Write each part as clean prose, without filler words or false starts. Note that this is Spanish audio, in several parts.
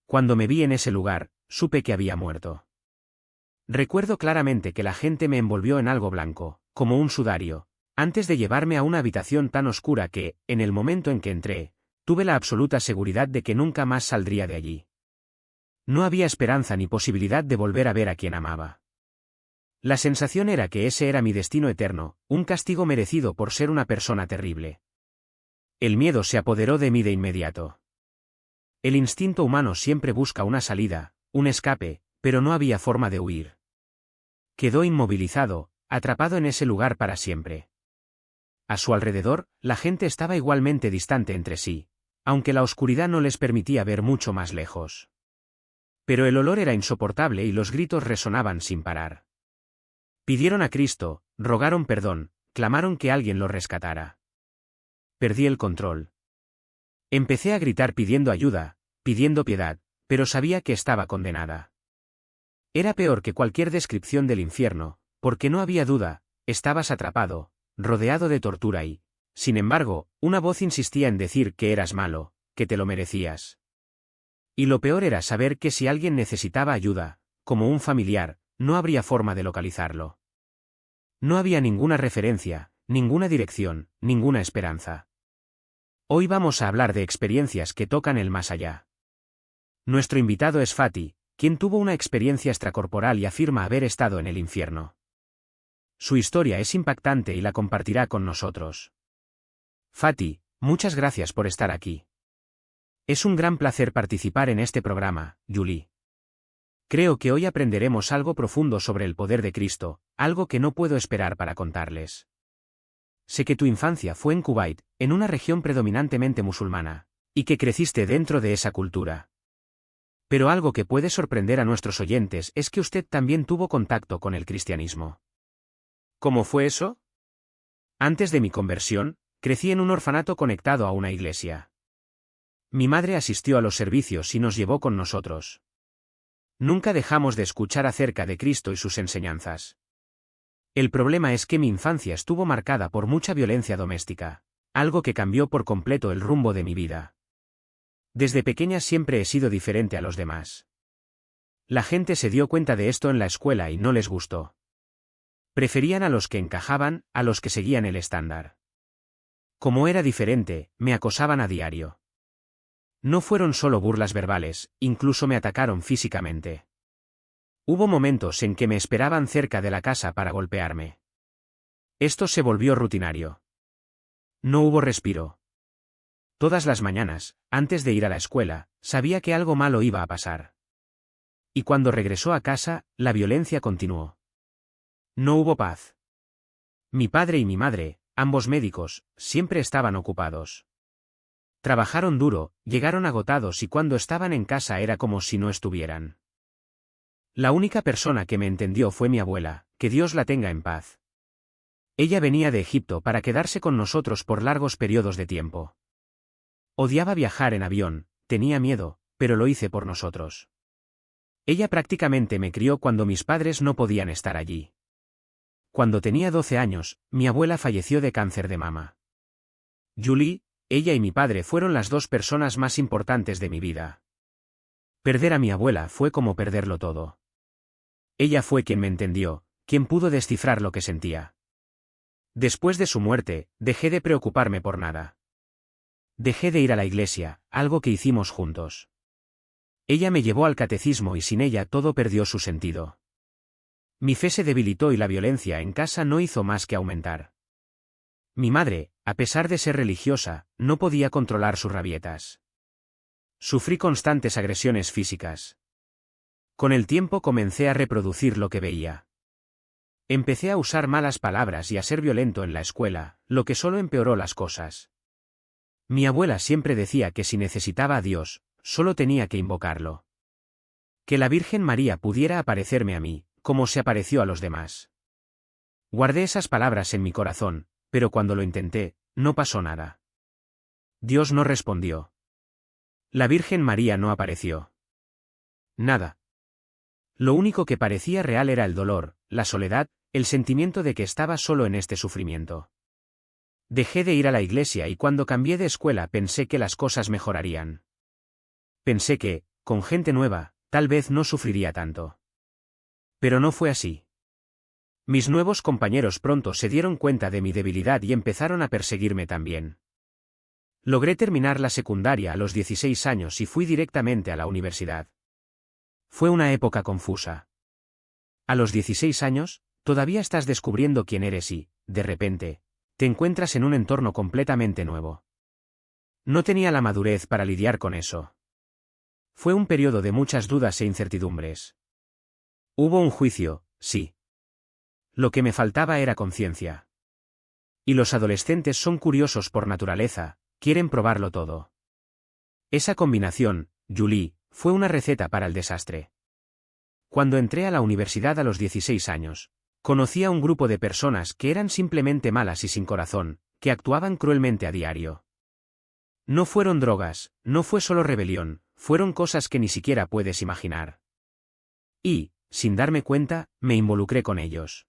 Cuando me vi en ese lugar, supe que había muerto. Recuerdo claramente que la gente me envolvió en algo blanco, como un sudario, antes de llevarme a una habitación tan oscura que, en el momento en que entré, tuve la absoluta seguridad de que nunca más saldría de allí. No había esperanza ni posibilidad de volver a ver a quien amaba. La sensación era que ese era mi destino eterno, un castigo merecido por ser una persona terrible. El miedo se apoderó de mí de inmediato. El instinto humano siempre busca una salida, un escape, pero no había forma de huir. Quedó inmovilizado, atrapado en ese lugar para siempre. A su alrededor, la gente estaba igualmente distante entre sí, aunque la oscuridad no les permitía ver mucho más lejos. Pero el olor era insoportable y los gritos resonaban sin parar. Pidieron a Cristo, rogaron perdón, clamaron que alguien lo rescatara. Perdí el control. Empecé a gritar pidiendo ayuda, pidiendo piedad, pero sabía que estaba condenada. Era peor que cualquier descripción del infierno, porque no había duda, estabas atrapado, rodeado de tortura y, sin embargo, una voz insistía en decir que eras malo, que te lo merecías. Y lo peor era saber que si alguien necesitaba ayuda, como un familiar, no habría forma de localizarlo. No había ninguna referencia, ninguna dirección, ninguna esperanza. Hoy vamos a hablar de experiencias que tocan el más allá. Nuestro invitado es Fatih, quien tuvo una experiencia extracorporal y afirma haber estado en el infierno. Su historia es impactante y la compartirá con nosotros. Fatih, muchas gracias por estar aquí. Es un gran placer participar en este programa, Julie. Creo que hoy aprenderemos algo profundo sobre el poder de Cristo, algo que no puedo esperar para contarles. Sé que tu infancia fue en Kuwait, en una región predominantemente musulmana, y que creciste dentro de esa cultura. Pero algo que puede sorprender a nuestros oyentes es que usted también tuvo contacto con el cristianismo. ¿Cómo fue eso? Antes de mi conversión, crecí en un orfanato conectado a una iglesia. Mi madre asistió a los servicios y nos llevó con nosotros. Nunca dejamos de escuchar acerca de Cristo y sus enseñanzas. El problema es que mi infancia estuvo marcada por mucha violencia doméstica, algo que cambió por completo el rumbo de mi vida. Desde pequeña siempre he sido diferente a los demás. La gente se dio cuenta de esto en la escuela y no les gustó. Preferían a los que encajaban, a los que seguían el estándar. Como era diferente, me acosaban a diario. No fueron solo burlas verbales, incluso me atacaron físicamente. Hubo momentos en que me esperaban cerca de la casa para golpearme. Esto se volvió rutinario. No hubo respiro. Todas las mañanas, antes de ir a la escuela, sabía que algo malo iba a pasar. Y cuando regresó a casa, la violencia continuó. No hubo paz. Mi padre y mi madre, ambos médicos, siempre estaban ocupados. Trabajaron duro, llegaron agotados y cuando estaban en casa era como si no estuvieran. La única persona que me entendió fue mi abuela, que Dios la tenga en paz. Ella venía de Egipto para quedarse con nosotros por largos periodos de tiempo. Odiaba viajar en avión, tenía miedo, pero lo hice por nosotros. Ella prácticamente me crió cuando mis padres no podían estar allí. Cuando tenía 12 años, mi abuela falleció de cáncer de mama. Julie, ella y mi padre fueron las dos personas más importantes de mi vida. Perder a mi abuela fue como perderlo todo. Ella fue quien me entendió, quien pudo descifrar lo que sentía. Después de su muerte, dejé de preocuparme por nada. Dejé de ir a la iglesia, algo que hicimos juntos. Ella me llevó al catecismo y sin ella todo perdió su sentido. Mi fe se debilitó y la violencia en casa no hizo más que aumentar. Mi madre, a pesar de ser religiosa, no podía controlar sus rabietas. Sufrí constantes agresiones físicas. Con el tiempo comencé a reproducir lo que veía. Empecé a usar malas palabras y a ser violento en la escuela, lo que solo empeoró las cosas. Mi abuela siempre decía que si necesitaba a Dios, solo tenía que invocarlo. Que la Virgen María pudiera aparecerme a mí, como se apareció a los demás. Guardé esas palabras en mi corazón, pero cuando lo intenté, no pasó nada. Dios no respondió. La Virgen María no apareció. Nada. Lo único que parecía real era el dolor, la soledad, el sentimiento de que estaba solo en este sufrimiento. Dejé de ir a la iglesia y cuando cambié de escuela pensé que las cosas mejorarían. Pensé que, con gente nueva, tal vez no sufriría tanto. Pero no fue así. Mis nuevos compañeros pronto se dieron cuenta de mi debilidad y empezaron a perseguirme también. Logré terminar la secundaria a los 16 años y fui directamente a la universidad. Fue una época confusa. A los 16 años, todavía estás descubriendo quién eres y, de repente, te encuentras en un entorno completamente nuevo. No tenía la madurez para lidiar con eso. Fue un periodo de muchas dudas e incertidumbres. Hubo un juicio, sí. Lo que me faltaba era conciencia. Y los adolescentes son curiosos por naturaleza, quieren probarlo todo. Esa combinación, Julie, fue una receta para el desastre. Cuando entré a la universidad a los 16 años, conocí a un grupo de personas que eran simplemente malas y sin corazón, que actuaban cruelmente a diario. No fueron drogas, no fue solo rebelión, fueron cosas que ni siquiera puedes imaginar. Y, sin darme cuenta, me involucré con ellos.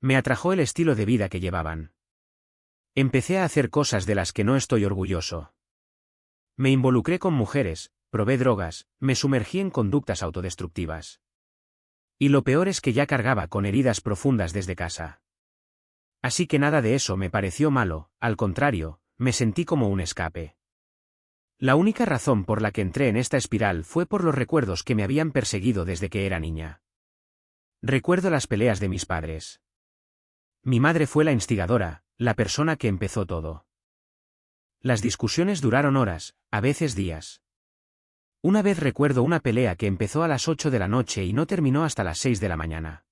Me atrajo el estilo de vida que llevaban. Empecé a hacer cosas de las que no estoy orgulloso. Me involucré con mujeres, probé drogas, me sumergí en conductas autodestructivas. Y lo peor es que ya cargaba con heridas profundas desde casa. Así que nada de eso me pareció malo, al contrario, me sentí como un escape. La única razón por la que entré en esta espiral fue por los recuerdos que me habían perseguido desde que era niña. Recuerdo las peleas de mis padres. Mi madre fue la instigadora, la persona que empezó todo. Las discusiones duraron horas, a veces días. Una vez recuerdo una pelea que empezó a las 8 de la noche y no terminó hasta las 6 de la mañana.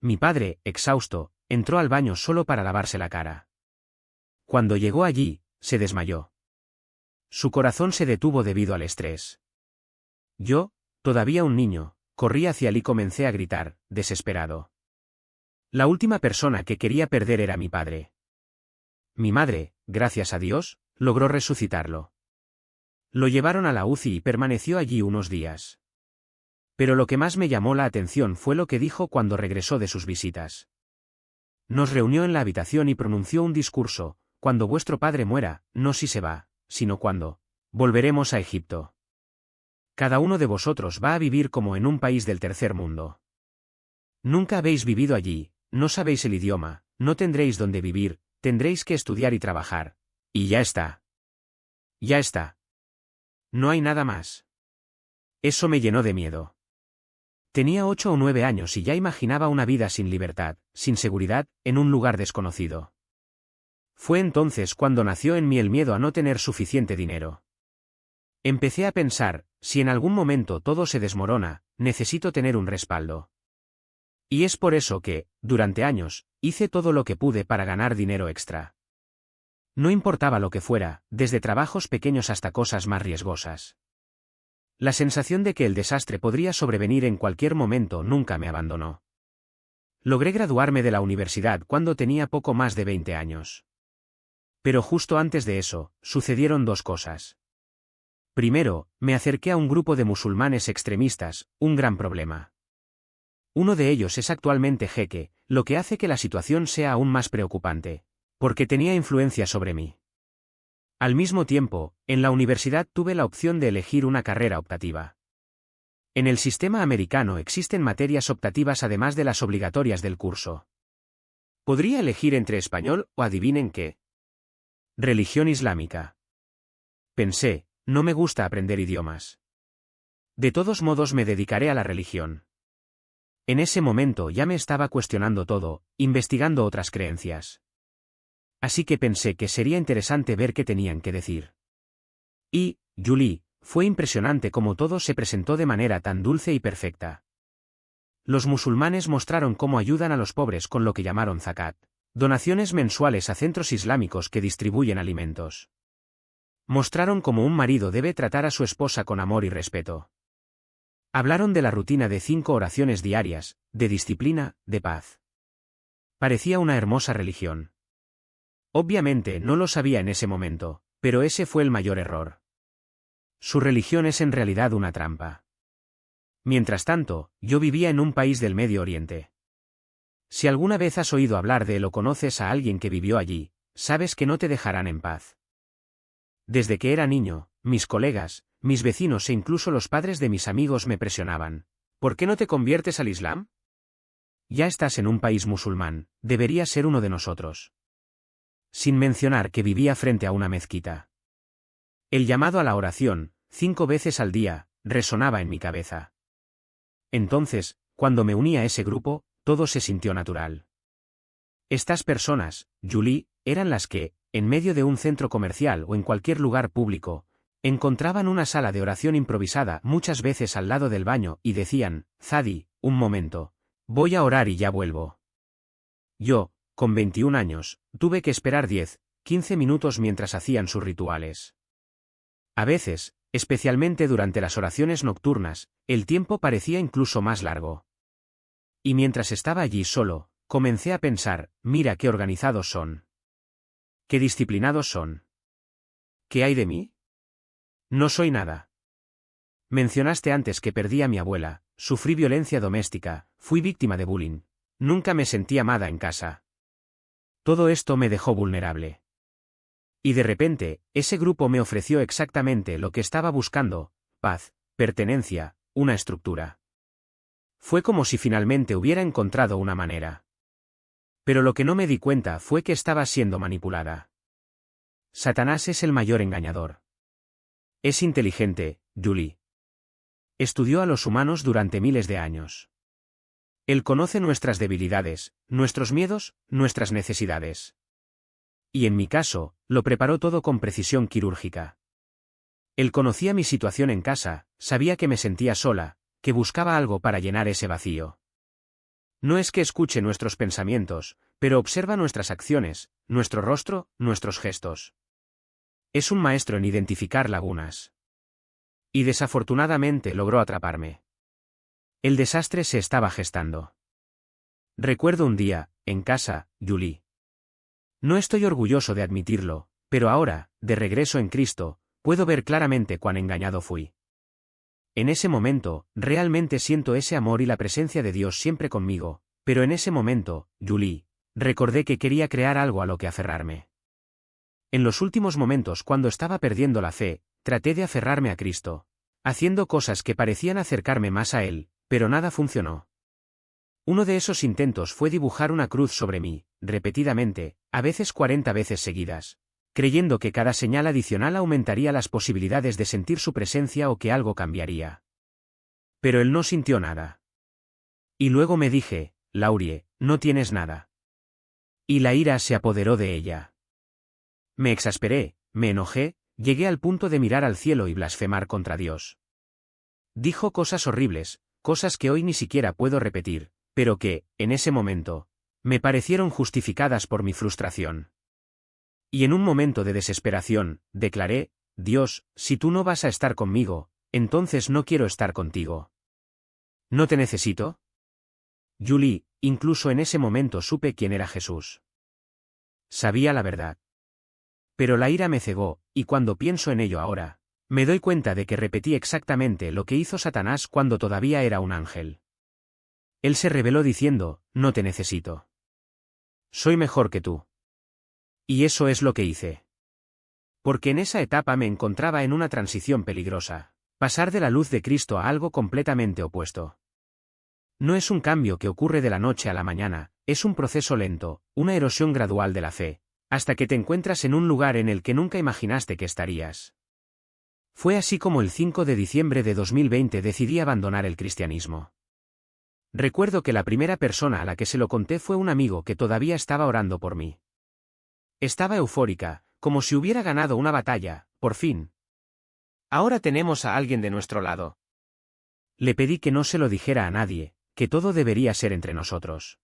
Mi padre, exhausto, entró al baño solo para lavarse la cara. Cuando llegó allí, se desmayó. Su corazón se detuvo debido al estrés. Yo, todavía un niño, corrí hacia él y comencé a gritar, desesperado. La última persona que quería perder era mi padre. Mi madre, gracias a Dios, logró resucitarlo. Lo llevaron a la UCI y permaneció allí unos días. Pero lo que más me llamó la atención fue lo que dijo cuando regresó de sus visitas. Nos reunió en la habitación y pronunció un discurso: cuando vuestro padre muera, no si se va, sino cuando volveremos a Egipto. Cada uno de vosotros va a vivir como en un país del tercer mundo. Nunca habéis vivido allí, no sabéis el idioma, no tendréis dónde vivir, tendréis que estudiar y trabajar. Y ya está. Ya está. No hay nada más. Eso me llenó de miedo. Tenía 8 o 9 años y ya imaginaba una vida sin libertad, sin seguridad, en un lugar desconocido. Fue entonces cuando nació en mí el miedo a no tener suficiente dinero. Empecé a pensar, si en algún momento todo se desmorona, necesito tener un respaldo. Y es por eso que, durante años, hice todo lo que pude para ganar dinero extra. No importaba lo que fuera, desde trabajos pequeños hasta cosas más riesgosas. La sensación de que el desastre podría sobrevenir en cualquier momento nunca me abandonó. Logré graduarme de la universidad cuando tenía poco más de 20 años. Pero justo antes de eso, sucedieron dos cosas. Primero, me acerqué a un grupo de musulmanes extremistas, un gran problema. Uno de ellos es actualmente jeque, lo que hace que la situación sea aún más preocupante, porque tenía influencia sobre mí. Al mismo tiempo, en la universidad tuve la opción de elegir una carrera optativa. En el sistema americano existen materias optativas además de las obligatorias del curso. Podría elegir entre español o adivinen qué. Religión islámica. Pensé, no me gusta aprender idiomas. De todos modos me dedicaré a la religión. En ese momento ya me estaba cuestionando todo, investigando otras creencias. Así que pensé que sería interesante ver qué tenían que decir. Y, Julie, fue impresionante cómo todo se presentó de manera tan dulce y perfecta. Los musulmanes mostraron cómo ayudan a los pobres con lo que llamaron zakat, donaciones mensuales a centros islámicos que distribuyen alimentos. Mostraron cómo un marido debe tratar a su esposa con amor y respeto. Hablaron de la rutina de 5 oraciones diarias, de disciplina, de paz. Parecía una hermosa religión. Obviamente no lo sabía en ese momento, pero ese fue el mayor error. Su religión es en realidad una trampa. Mientras tanto, yo vivía en un país del Medio Oriente. Si alguna vez has oído hablar de él o conoces a alguien que vivió allí, sabes que no te dejarán en paz. Desde que era niño, mis colegas, mis vecinos e incluso los padres de mis amigos me presionaban. ¿Por qué no te conviertes al Islam? Ya estás en un país musulmán, deberías ser uno de nosotros. Sin mencionar que vivía frente a una mezquita. El llamado a la oración, 5 veces al día, resonaba en mi cabeza. Entonces, cuando me uní a ese grupo, todo se sintió natural. Estas personas, Julie, eran las que, en medio de un centro comercial o en cualquier lugar público, encontraban una sala de oración improvisada muchas veces al lado del baño y decían, Zadi, un momento, voy a orar y ya vuelvo. Yo, con 21 años, tuve que esperar 10, 15 minutos mientras hacían sus rituales. A veces, especialmente durante las oraciones nocturnas, el tiempo parecía incluso más largo. Y mientras estaba allí solo, comencé a pensar, mira qué organizados son. Qué disciplinados son. ¿Qué hay de mí? No soy nada. Mencionaste antes que perdí a mi abuela, sufrí violencia doméstica, fui víctima de bullying. Nunca me sentí amada en casa. Todo esto me dejó vulnerable. Y de repente, ese grupo me ofreció exactamente lo que estaba buscando, paz, pertenencia, una estructura. Fue como si finalmente hubiera encontrado una manera. Pero lo que no me di cuenta fue que estaba siendo manipulada. Satanás es el mayor engañador. Es inteligente, Julie. Estudió a los humanos durante miles de años. Él conoce nuestras debilidades, nuestros miedos, nuestras necesidades. Y en mi caso, lo preparó todo con precisión quirúrgica. Él conocía mi situación en casa, sabía que me sentía sola, que buscaba algo para llenar ese vacío. No es que escuche nuestros pensamientos, pero observa nuestras acciones, nuestro rostro, nuestros gestos. Es un maestro en identificar lagunas. Y desafortunadamente logró atraparme. El desastre se estaba gestando. Recuerdo un día, en casa, Julie. No estoy orgulloso de admitirlo, pero ahora, de regreso en Cristo, puedo ver claramente cuán engañado fui. En ese momento, realmente siento ese amor y la presencia de Dios siempre conmigo, pero en ese momento, Julie, recordé que quería crear algo a lo que aferrarme. En los últimos momentos cuando estaba perdiendo la fe, traté de aferrarme a Cristo, haciendo cosas que parecían acercarme más a Él, pero nada funcionó. Uno de esos intentos fue dibujar una cruz sobre mí, repetidamente, a veces 40 veces seguidas, creyendo que cada señal adicional aumentaría las posibilidades de sentir su presencia o que algo cambiaría. Pero él no sintió nada. Y luego me dije, Laurie, no tienes nada. Y la ira se apoderó de ella. Me exasperé, me enojé, llegué al punto de mirar al cielo y blasfemar contra Dios. Dijo cosas horribles, cosas que hoy ni siquiera puedo repetir, pero que, en ese momento, me parecieron justificadas por mi frustración. Y en un momento de desesperación, declaré, Dios, si tú no vas a estar conmigo, entonces no quiero estar contigo. ¿No te necesito? Julie, incluso en ese momento supe quién era Jesús. Sabía la verdad. Pero la ira me cegó, y cuando pienso en ello ahora, me doy cuenta de que repetí exactamente lo que hizo Satanás cuando todavía era un ángel. Él se rebeló diciendo, no te necesito. Soy mejor que tú. Y eso es lo que hice. Porque en esa etapa me encontraba en una transición peligrosa, pasar de la luz de Cristo a algo completamente opuesto. No es un cambio que ocurre de la noche a la mañana, es un proceso lento, una erosión gradual de la fe, hasta que te encuentras en un lugar en el que nunca imaginaste que estarías. Fue así como el 5 de diciembre de 2020 decidí abandonar el cristianismo. Recuerdo que la primera persona a la que se lo conté fue un amigo que todavía estaba orando por mí. Estaba eufórica, como si hubiera ganado una batalla, por fin. Ahora tenemos a alguien de nuestro lado. Le pedí que no se lo dijera a nadie, que todo debería ser entre nosotros.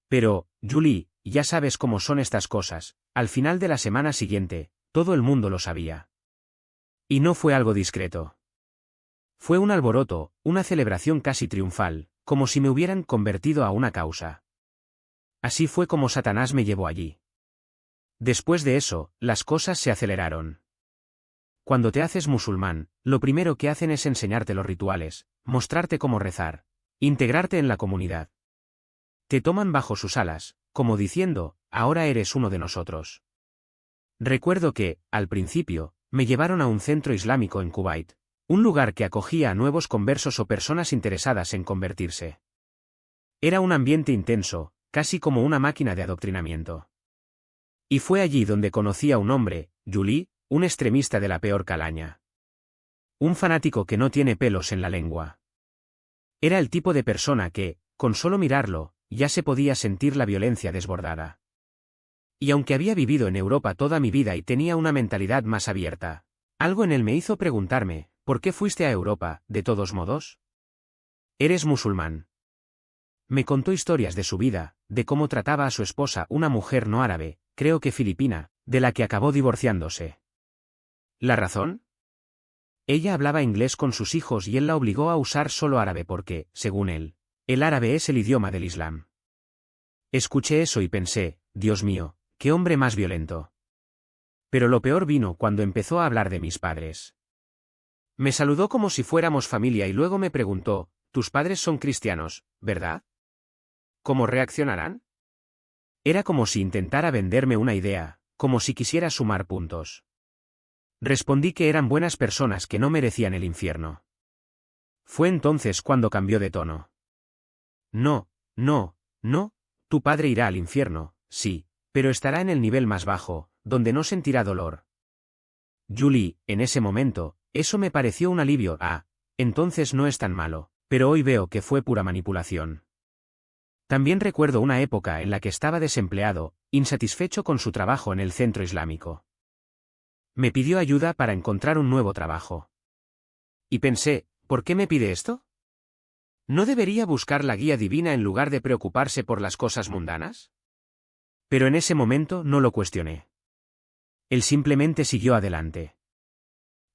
Pero, Julie, ya sabes cómo son estas cosas, al final de la semana siguiente, todo el mundo lo sabía. Y no fue algo discreto. Fue un alboroto, una celebración casi triunfal, como si me hubieran convertido a una causa. Así fue como Satanás me llevó allí. Después de eso, las cosas se aceleraron. Cuando te haces musulmán, lo primero que hacen es enseñarte los rituales, mostrarte cómo rezar, integrarte en la comunidad. Te toman bajo sus alas, como diciendo, ahora eres uno de nosotros. Recuerdo que, al principio, Me llevaron a un centro islámico en Kuwait, un lugar que acogía a nuevos conversos o personas interesadas en convertirse. Era un ambiente intenso, casi como una máquina de adoctrinamiento. Y fue allí donde conocí a un hombre, Yuli, un extremista de la peor calaña. Un fanático que no tiene pelos en la lengua. Era el tipo de persona que, con solo mirarlo, ya se podía sentir la violencia desbordada. Y aunque había vivido en Europa toda mi vida y tenía una mentalidad más abierta, algo en él me hizo preguntarme, ¿por qué fuiste a Europa, de todos modos? Eres musulmán. Me contó historias de su vida, de cómo trataba a su esposa, una mujer no árabe, creo que filipina, de la que acabó divorciándose. ¿La razón? Ella hablaba inglés con sus hijos y él la obligó a usar solo árabe porque, según él, el árabe es el idioma del Islam. Escuché eso y pensé, Dios mío, qué hombre más violento. Pero lo peor vino cuando empezó a hablar de mis padres. Me saludó como si fuéramos familia y luego me preguntó, tus padres son cristianos, ¿verdad? ¿Cómo reaccionarán? Era como si intentara venderme una idea, como si quisiera sumar puntos. Respondí que eran buenas personas que no merecían el infierno. Fue entonces cuando cambió de tono. No, no, no, tu padre irá al infierno, sí, pero estará en el nivel más bajo, donde no sentirá dolor. Julie, en ese momento, eso me pareció un alivio. Entonces no es tan malo, pero hoy veo que fue pura manipulación. También recuerdo una época en la que estaba desempleado, insatisfecho con su trabajo en el centro islámico. Me pidió ayuda para encontrar un nuevo trabajo. Y pensé, ¿por qué me pide esto? ¿No debería buscar la guía divina en lugar de preocuparse por las cosas mundanas? Pero en ese momento no lo cuestioné. Él simplemente siguió adelante.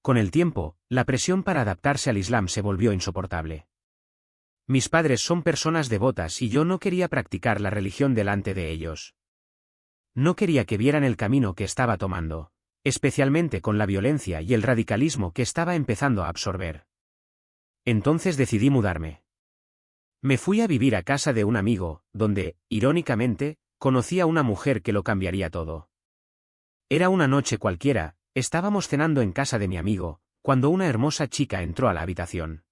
Con el tiempo, la presión para adaptarse al Islam se volvió insoportable. Mis padres son personas devotas y yo no quería practicar la religión delante de ellos. No quería que vieran el camino que estaba tomando, especialmente con la violencia y el radicalismo que estaba empezando a absorber. Entonces decidí mudarme. Me fui a vivir a casa de un amigo, donde, irónicamente, conocí a una mujer que lo cambiaría todo. Era una noche cualquiera, estábamos cenando en casa de mi amigo, cuando una hermosa chica entró a la habitación.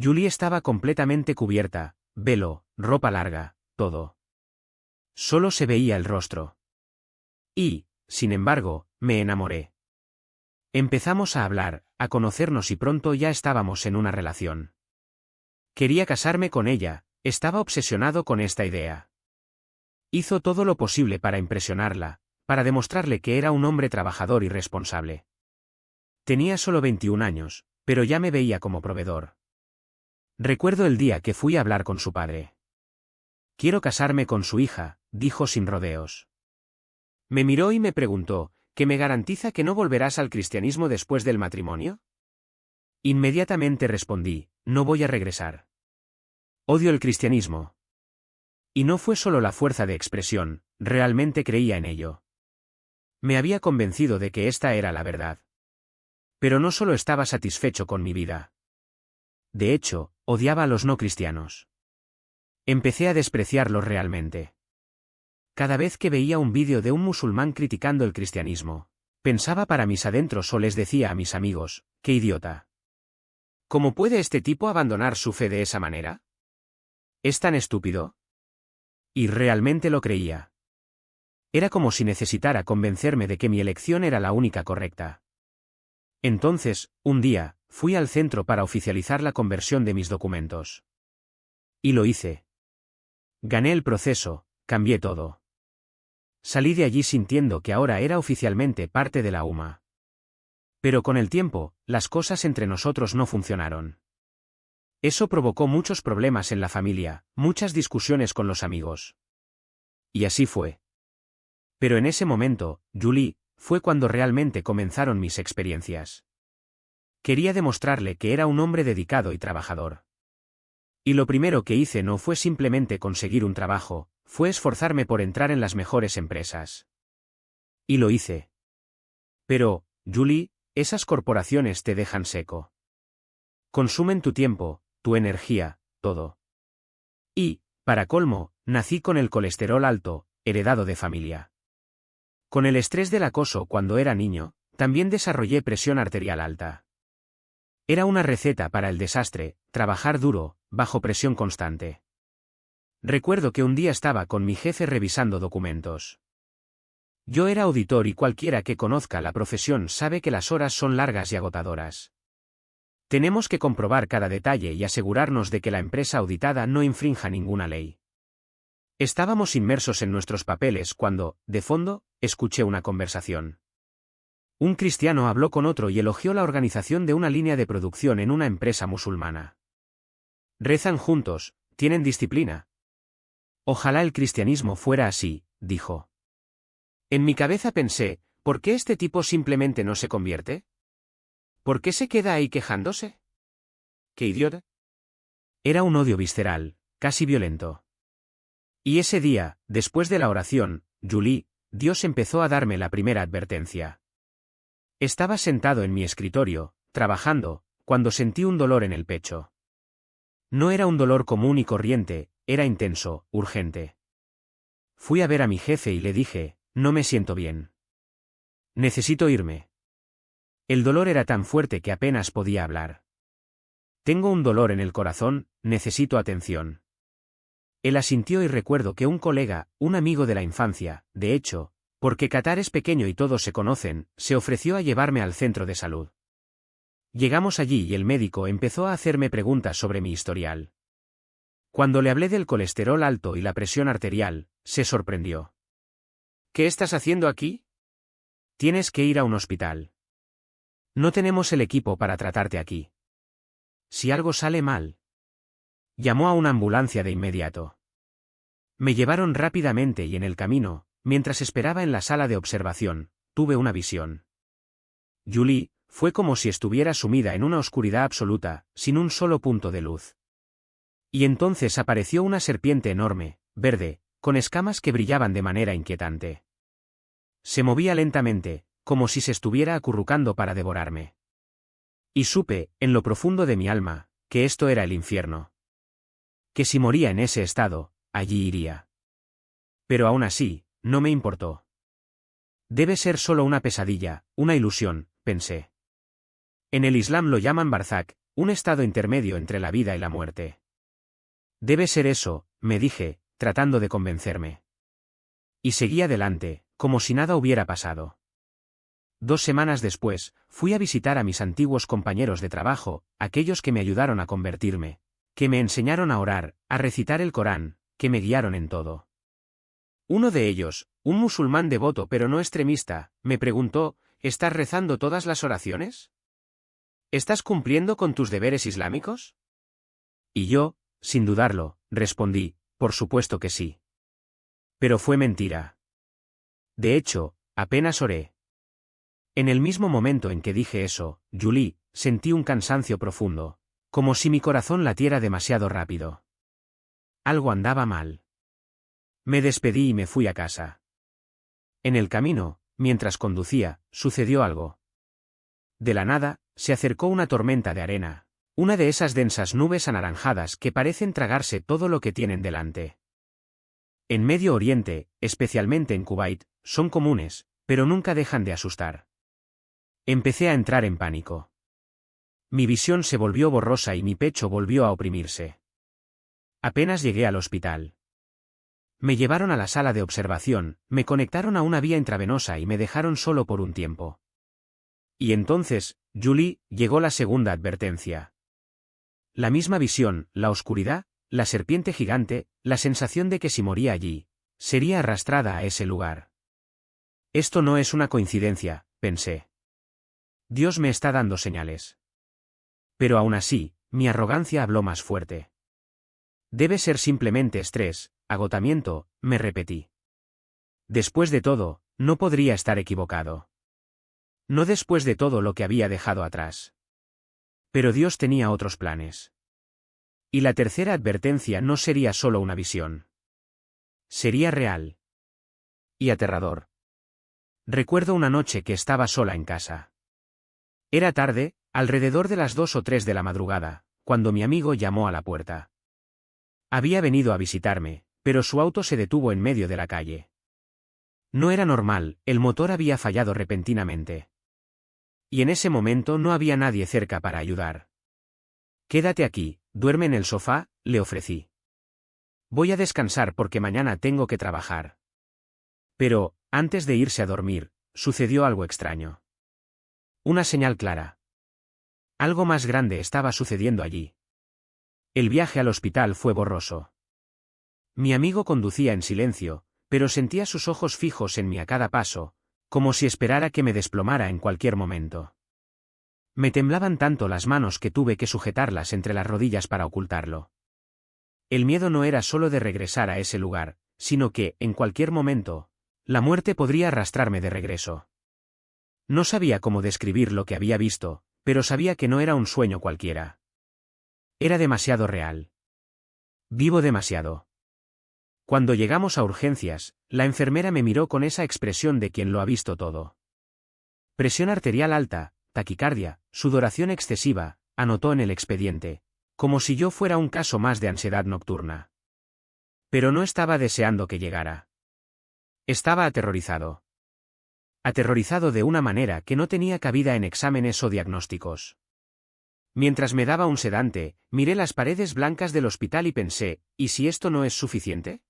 Julie estaba completamente cubierta, velo, ropa larga, todo. Solo se veía el rostro. Y, sin embargo, me enamoré. Empezamos a hablar, a conocernos y pronto ya estábamos en una relación. Quería casarme con ella, estaba obsesionado con esta idea. Hizo todo lo posible para impresionarla, para demostrarle que era un hombre trabajador y responsable. Tenía solo 21 años, pero ya me veía como proveedor. Recuerdo el día que fui a hablar con su padre. Quiero casarme con su hija, dijo sin rodeos. Me miró y me preguntó, ¿qué me garantiza que no volverás al cristianismo después del matrimonio? Inmediatamente respondí, no voy a regresar. Odio el cristianismo. Y no fue solo la fuerza de expresión, realmente creía en ello. Me había convencido de que esta era la verdad. Pero no solo estaba satisfecho con mi vida. De hecho, odiaba a los no cristianos. Empecé a despreciarlos realmente. Cada vez que veía un vídeo de un musulmán criticando el cristianismo, pensaba para mis adentros o les decía a mis amigos, ¡qué idiota! ¿Cómo puede este tipo abandonar su fe de esa manera? ¿Es tan estúpido? Y realmente lo creía. Era como si necesitara convencerme de que mi elección era la única correcta. Entonces, un día, fui al centro para oficializar la conversión de mis documentos. Y lo hice. Gané el proceso, cambié todo. Salí de allí sintiendo que ahora era oficialmente parte de la UMA. Pero con el tiempo, las cosas entre nosotros no funcionaron. Eso provocó muchos problemas en la familia, muchas discusiones con los amigos. Y así fue. Pero en ese momento, Julie, fue cuando realmente comenzaron mis experiencias. Quería demostrarle que era un hombre dedicado y trabajador. Y lo primero que hice no fue simplemente conseguir un trabajo, fue esforzarme por entrar en las mejores empresas. Y lo hice. Pero, Julie, esas corporaciones te dejan seco. Consumen tu tiempo, tu energía, todo. Y, para colmo, nací con el colesterol alto, heredado de familia. Con el estrés del acoso cuando era niño, también desarrollé presión arterial alta. Era una receta para el desastre, trabajar duro, bajo presión constante. Recuerdo que un día estaba con mi jefe revisando documentos. Yo era auditor y cualquiera que conozca la profesión sabe que las horas son largas y agotadoras. Tenemos que comprobar cada detalle y asegurarnos de que la empresa auditada no infrinja ninguna ley. Estábamos inmersos en nuestros papeles cuando, de fondo, escuché una conversación. Un cristiano habló con otro y elogió la organización de una línea de producción en una empresa musulmana. Rezan juntos, tienen disciplina. Ojalá el cristianismo fuera así, dijo. En mi cabeza pensé, ¿por qué este tipo simplemente no se convierte? ¿Por qué se queda ahí quejándose? ¡Qué idiota! Era un odio visceral, casi violento. Y ese día, después de la oración, Julie, Dios empezó a darme la primera advertencia. Estaba sentado en mi escritorio, trabajando, cuando sentí un dolor en el pecho. No era un dolor común y corriente, era intenso, urgente. Fui a ver a mi jefe y le dije, no me siento bien. Necesito irme. El dolor era tan fuerte que apenas podía hablar. Tengo un dolor en el corazón, necesito atención. Él asintió y recuerdo que un colega, un amigo de la infancia, de hecho, porque Qatar es pequeño y todos se conocen, se ofreció a llevarme al centro de salud. Llegamos allí y el médico empezó a hacerme preguntas sobre mi historial. Cuando le hablé del colesterol alto y la presión arterial, se sorprendió. ¿Qué estás haciendo aquí? Tienes que ir a un hospital. No tenemos el equipo para tratarte aquí. Si algo sale mal. Llamó a una ambulancia de inmediato. Me llevaron rápidamente y en el camino, mientras esperaba en la sala de observación, tuve una visión. Julie, fue como si estuviera sumida en una oscuridad absoluta, sin un solo punto de luz. Y entonces apareció una serpiente enorme, verde, con escamas que brillaban de manera inquietante. Se movía lentamente, como si se estuviera acurrucando para devorarme. Y supe, en lo profundo de mi alma, que esto era el infierno. Que si moría en ese estado, allí iría. Pero aún así, no me importó. Debe ser solo una pesadilla, una ilusión, pensé. En el Islam lo llaman barzak, un estado intermedio entre la vida y la muerte. Debe ser eso, me dije, tratando de convencerme. Y seguí adelante, como si nada hubiera pasado. 2 semanas después, fui a visitar a mis antiguos compañeros de trabajo, aquellos que me ayudaron a convertirme, que me enseñaron a orar, a recitar el Corán, que me guiaron en todo. Uno de ellos, un musulmán devoto pero no extremista, me preguntó, ¿estás rezando todas las oraciones? ¿Estás cumpliendo con tus deberes islámicos? Y yo, sin dudarlo, respondí, por supuesto que sí. Pero fue mentira. De hecho, apenas oré. En el mismo momento en que dije eso, Julie, sentí un cansancio profundo, como si mi corazón latiera demasiado rápido. Algo andaba mal. Me despedí y me fui a casa. En el camino, mientras conducía, sucedió algo. De la nada, se acercó una tormenta de arena, una de esas densas nubes anaranjadas que parecen tragarse todo lo que tienen delante. En Medio Oriente, especialmente en Kuwait, son comunes, pero nunca dejan de asustar. Empecé a entrar en pánico. Mi visión se volvió borrosa y mi pecho volvió a oprimirse. Apenas llegué al hospital. Me llevaron a la sala de observación, me conectaron a una vía intravenosa y me dejaron solo por un tiempo. Y entonces, Julie, llegó la segunda advertencia. La misma visión, la oscuridad, la serpiente gigante, la sensación de que si moría allí, sería arrastrada a ese lugar. Esto no es una coincidencia, pensé. Dios me está dando señales. Pero aún así, mi arrogancia habló más fuerte. Debe ser simplemente estrés, agotamiento, me repetí. Después de todo, no podría estar equivocado. No después de todo lo que había dejado atrás. Pero Dios tenía otros planes. Y la tercera advertencia no sería solo una visión. Sería real. Y aterrador. Recuerdo una noche que estaba sola en casa. Era tarde, alrededor de las 2 o 3 de la madrugada, cuando mi amigo llamó a la puerta. Había venido a visitarme, pero su auto se detuvo en medio de la calle. No era normal, el motor había fallado repentinamente. y en ese momento no había nadie cerca para ayudar. Quédate aquí, duerme en el sofá, le ofrecí. Voy a descansar porque mañana tengo que trabajar. Pero, antes de irse a dormir, sucedió algo extraño. Una señal clara. Algo más grande estaba sucediendo allí. El viaje al hospital fue borroso. Mi amigo conducía en silencio, pero sentía sus ojos fijos en mí a cada paso, como si esperara que me desplomara en cualquier momento. Me temblaban tanto las manos que tuve que sujetarlas entre las rodillas para ocultarlo. El miedo no era solo de regresar a ese lugar, sino que, en cualquier momento, la muerte podría arrastrarme de regreso. No sabía cómo describir lo que había visto, pero sabía que no era un sueño cualquiera. Era demasiado real. Vivo demasiado. Cuando llegamos a urgencias, la enfermera me miró con esa expresión de quien lo ha visto todo. Presión arterial alta, taquicardia, sudoración excesiva, anotó en el expediente, como si yo fuera un caso más de ansiedad nocturna. Pero no estaba deseando que llegara. Estaba aterrorizado. Aterrorizado de una manera que no tenía cabida en exámenes o diagnósticos. Mientras me daba un sedante, miré las paredes blancas del hospital y pensé, ¿y si esto no es suficiente?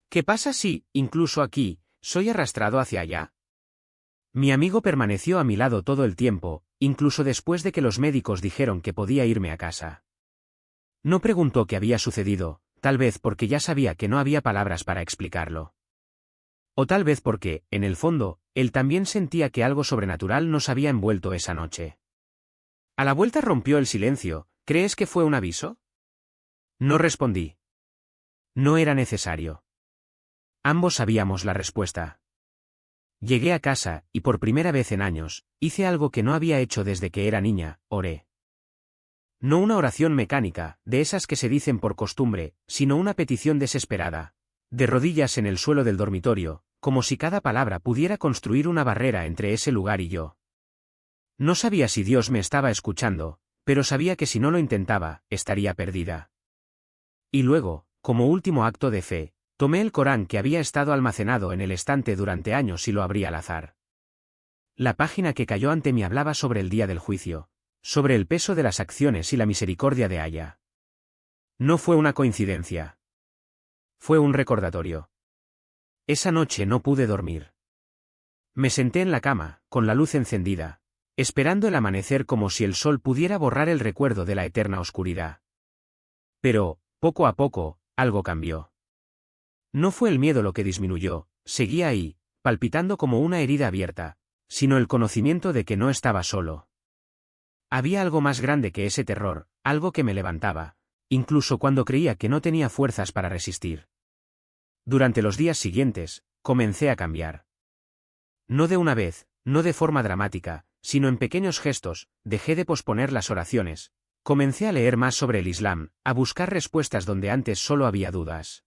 ¿Qué pasa si, incluso aquí, soy arrastrado hacia allá? Mi amigo permaneció a mi lado todo el tiempo, incluso después de que los médicos dijeron que podía irme a casa. No preguntó qué había sucedido, tal vez porque ya sabía que no había palabras para explicarlo. O tal vez porque, en el fondo, él también sentía que algo sobrenatural nos había envuelto esa noche. A la vuelta rompió el silencio. ¿Crees que fue un aviso? No respondí. No era necesario. Ambos sabíamos la respuesta. Llegué a casa, y por primera vez en años, hice algo que no había hecho desde que era niña, oré. No una oración mecánica, de esas que se dicen por costumbre, sino una petición desesperada, de rodillas en el suelo del dormitorio, como si cada palabra pudiera construir una barrera entre ese lugar y yo. No sabía si Dios me estaba escuchando, pero sabía que si no lo intentaba, estaría perdida. Y luego, como último acto de fe, tomé el Corán que había estado almacenado en el estante durante años y lo abrí al azar. La página que cayó ante mí hablaba sobre el día del juicio, sobre el peso de las acciones y la misericordia de Allah. No fue una coincidencia. Fue un recordatorio. Esa noche no pude dormir. Me senté en la cama, con la luz encendida, esperando el amanecer como si el sol pudiera borrar el recuerdo de la eterna oscuridad. Pero, poco a poco, algo cambió. No fue el miedo lo que disminuyó, seguía ahí, palpitando como una herida abierta, sino el conocimiento de que no estaba solo. Había algo más grande que ese terror, algo que me levantaba, incluso cuando creía que no tenía fuerzas para resistir. Durante los días siguientes, comencé a cambiar. No de una vez, no de forma dramática, sino en pequeños gestos. Dejé de posponer las oraciones, comencé a leer más sobre el Islam, a buscar respuestas donde antes solo había dudas.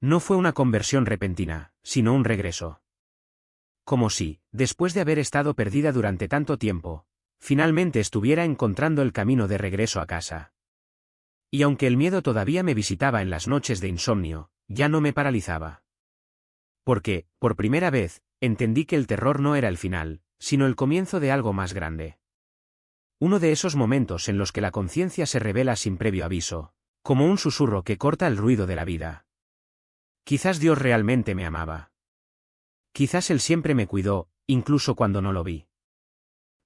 No fue una conversión repentina, sino un regreso. Como si, después de haber estado perdida durante tanto tiempo, finalmente estuviera encontrando el camino de regreso a casa. Y aunque el miedo todavía me visitaba en las noches de insomnio, ya no me paralizaba. Porque, por primera vez, entendí que el terror no era el final, sino el comienzo de algo más grande. Uno de esos momentos en los que la conciencia se revela sin previo aviso, como un susurro que corta el ruido de la vida. Quizás Dios realmente me amaba. Quizás Él siempre me cuidó, incluso cuando no lo vi.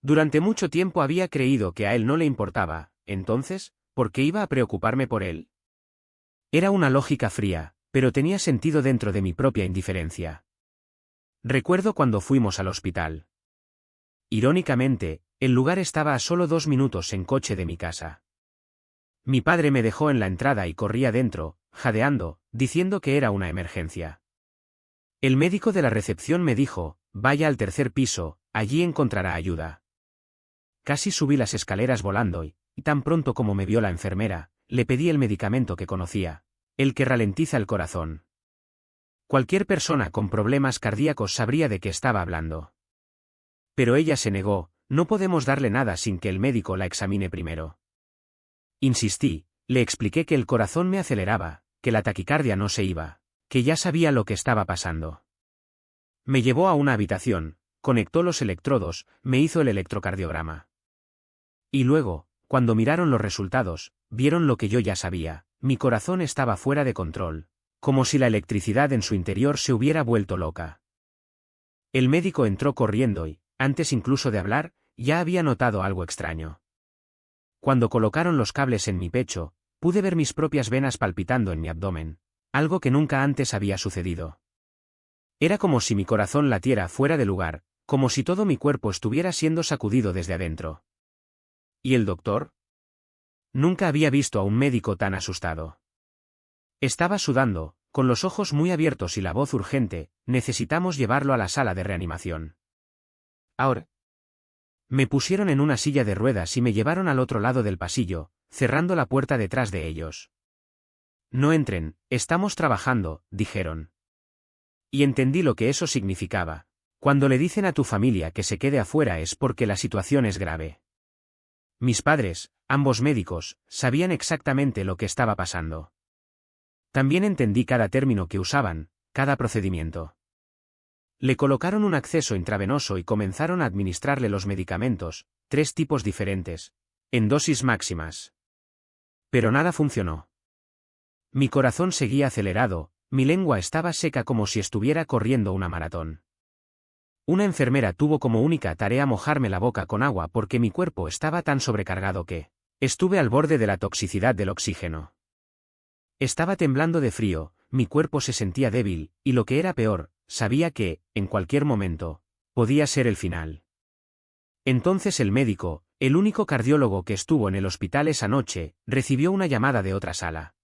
Durante mucho tiempo había creído que a Él no le importaba, entonces, ¿por qué iba a preocuparme por Él? Era una lógica fría, pero tenía sentido dentro de mi propia indiferencia. Recuerdo cuando fuimos al hospital. Irónicamente, el lugar estaba a solo 2 minutos en coche de mi casa. Mi padre me dejó en la entrada y corría dentro, jadeando, diciendo que era una emergencia. El médico de la recepción me dijo, vaya al 3er piso, allí encontrará ayuda. Casi subí las escaleras volando y tan pronto como me vio la enfermera, le pedí el medicamento que conocía, el que ralentiza el corazón. Cualquier persona con problemas cardíacos sabría de qué estaba hablando. Pero ella se negó, no podemos darle nada sin que el médico la examine primero. Insistí, le expliqué que el corazón me aceleraba, que la taquicardia no se iba, que ya sabía lo que estaba pasando. Me llevó a una habitación, conectó los electrodos, me hizo el electrocardiograma. Y luego, cuando miraron los resultados, vieron lo que yo ya sabía: mi corazón estaba fuera de control, como si la electricidad en su interior se hubiera vuelto loca. El médico entró corriendo y, antes incluso de hablar, ya había notado algo extraño. Cuando colocaron los cables en mi pecho, pude ver mis propias venas palpitando en mi abdomen, algo que nunca antes había sucedido. Era como si mi corazón latiera fuera de lugar, como si todo mi cuerpo estuviera siendo sacudido desde adentro. ¿Y el doctor? Nunca había visto a un médico tan asustado. Estaba sudando, con los ojos muy abiertos y la voz urgente: necesitamos llevarlo a la sala de reanimación. Ahora. Me pusieron en una silla de ruedas y me llevaron al otro lado del pasillo, cerrando la puerta detrás de ellos. No entren, estamos trabajando, dijeron. Y entendí lo que eso significaba. Cuando le dicen a tu familia que se quede afuera es porque la situación es grave. Mis padres, ambos médicos, sabían exactamente lo que estaba pasando. También entendí cada término que usaban, cada procedimiento. Le colocaron un acceso intravenoso y comenzaron a administrarle los medicamentos, 3 tipos diferentes, en dosis máximas. Pero nada funcionó. Mi corazón seguía acelerado, mi lengua estaba seca como si estuviera corriendo una maratón. Una enfermera tuvo como única tarea mojarme la boca con agua porque mi cuerpo estaba tan sobrecargado que estuve al borde de la toxicidad del oxígeno. Estaba temblando de frío, mi cuerpo se sentía débil, y lo que era peor, sabía que, en cualquier momento, podía ser el final. Entonces el médico, el único cardiólogo que estuvo en el hospital esa noche, recibió una llamada de otra sala.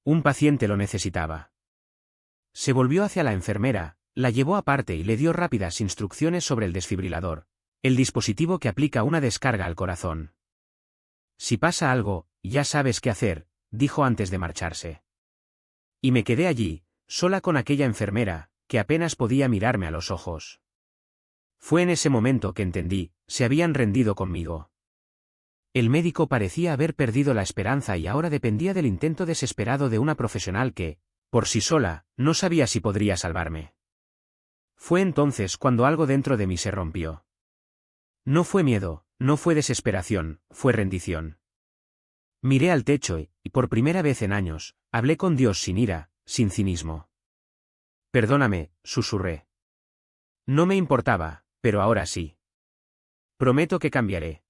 Un paciente lo necesitaba. Se volvió hacia la enfermera, la llevó aparte y le dio rápidas instrucciones sobre el desfibrilador, el dispositivo que aplica una descarga al corazón. Si pasa algo, ya sabes qué hacer, dijo antes de marcharse. Y me quedé allí, sola con aquella enfermera, que apenas podía mirarme a los ojos. Fue en ese momento que entendí: se habían rendido conmigo. El médico parecía haber perdido la esperanza y ahora dependía del intento desesperado de una profesional que, por sí sola, no sabía si podría salvarme. Fue entonces cuando algo dentro de mí se rompió. No fue miedo, no fue desesperación, fue rendición. Miré al techo y, por primera vez en años, hablé con Dios sin ira, sin cinismo. Perdóname, susurré. No me importaba, pero ahora sí. Prometo que cambiaré.